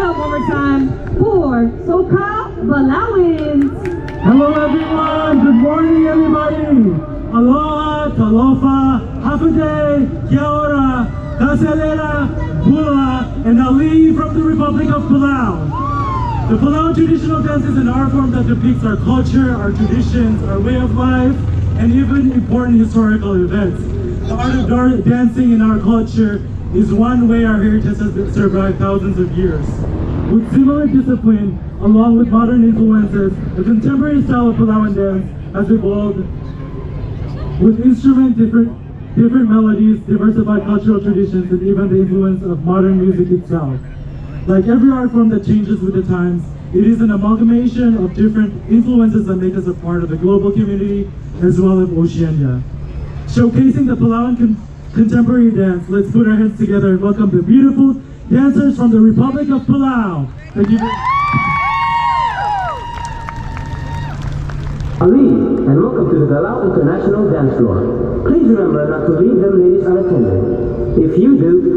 up one more time for SoCal Belauanz. Hello everyone, good morning everybody. Aloha, talofa, hapude, kia ora, kaselela, bula, and ali from the Republic of Palau. The Palau traditional dance is an art form that depicts our culture, our traditions, our way of life, and even important historical events. The art of dancing in our culture is one way our heritage has survived thousands of years. With similar discipline, along with modern influences, the contemporary style of Palauan dance has evolved with instruments, different melodies, diversified cultural traditions, and even the influence of modern music itself. Like every art form that changes with the times, it is an amalgamation of different influences that make us a part of the global community as well as Oceania. Showcasing the Palauan contemporary dance, let's put our hands together and welcome the beautiful dancers from the Republic of Palau. Thank you. Ali, and welcome to the Palau International Dance Floor. Please remember not to leave them ladies unattended. If you do,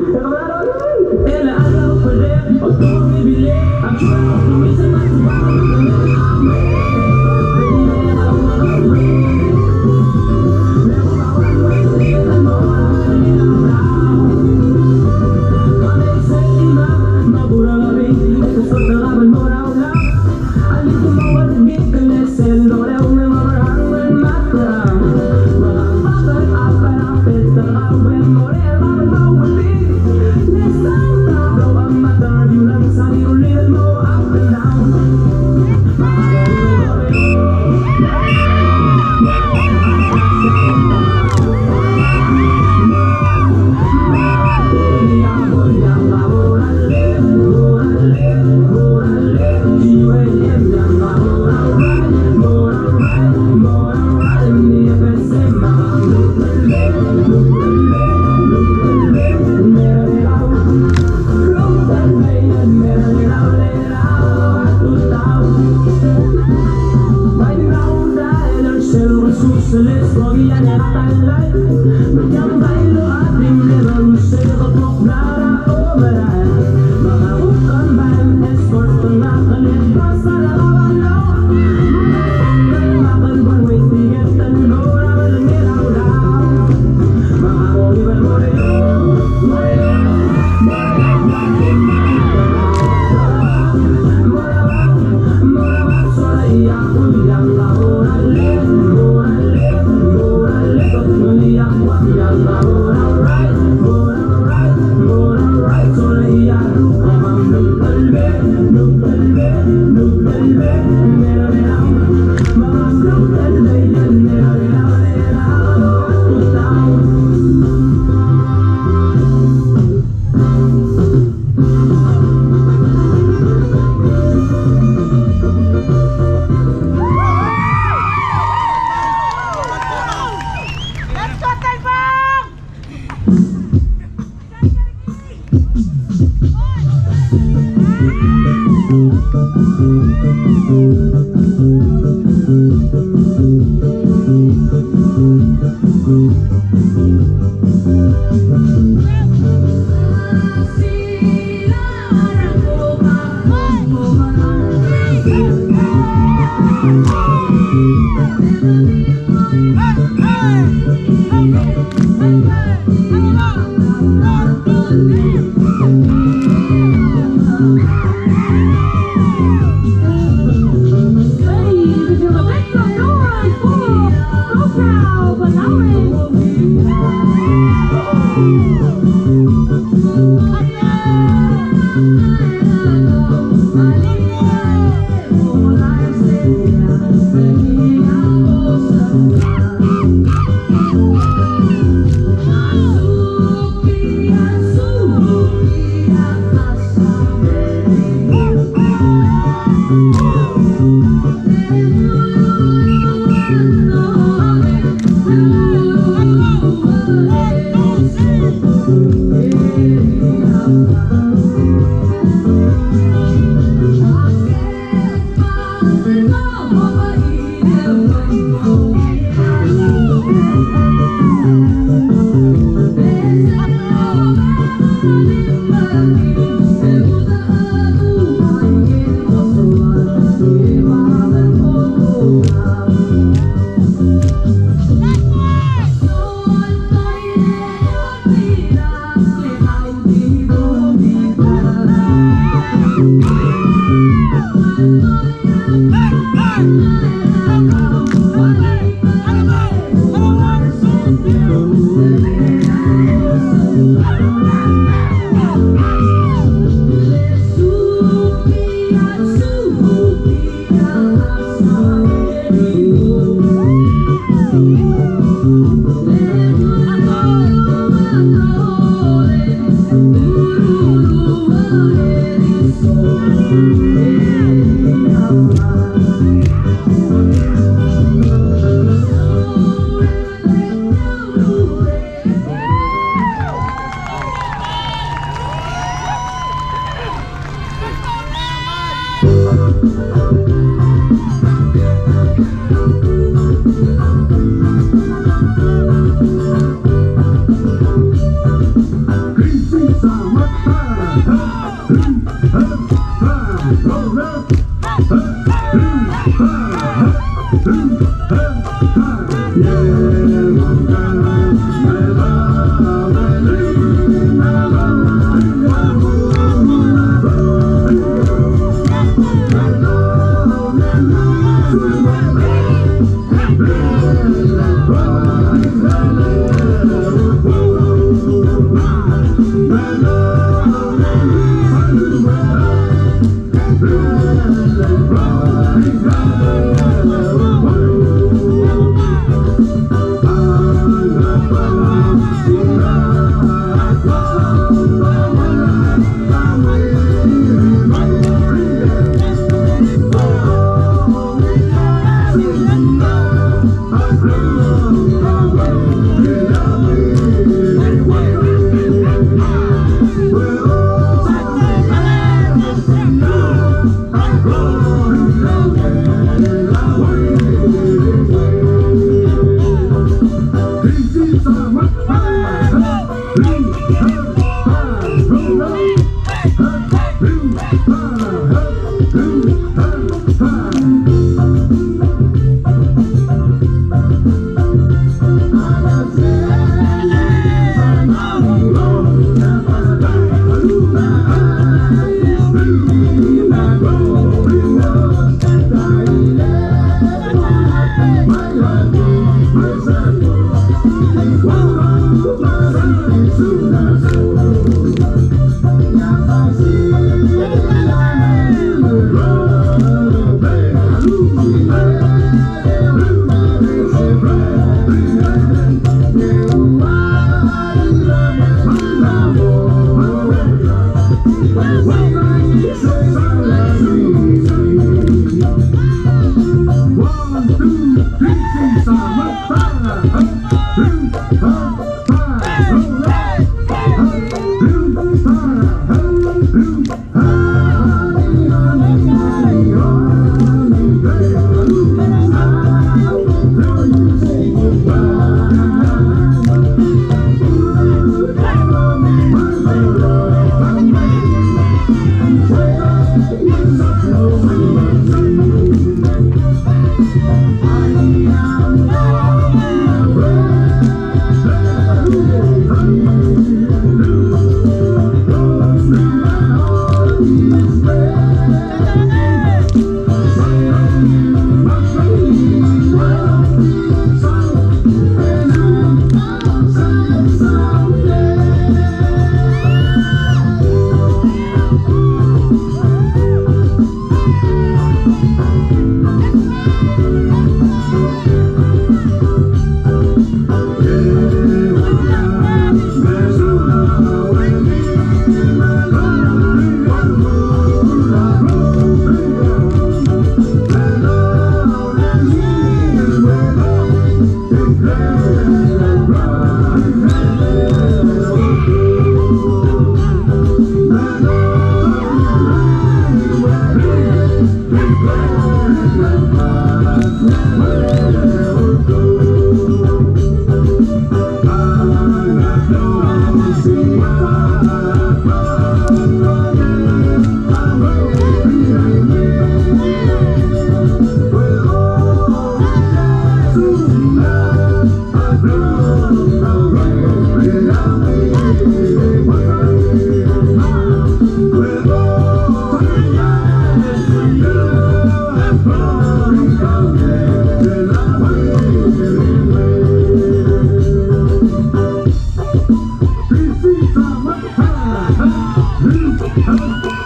Have a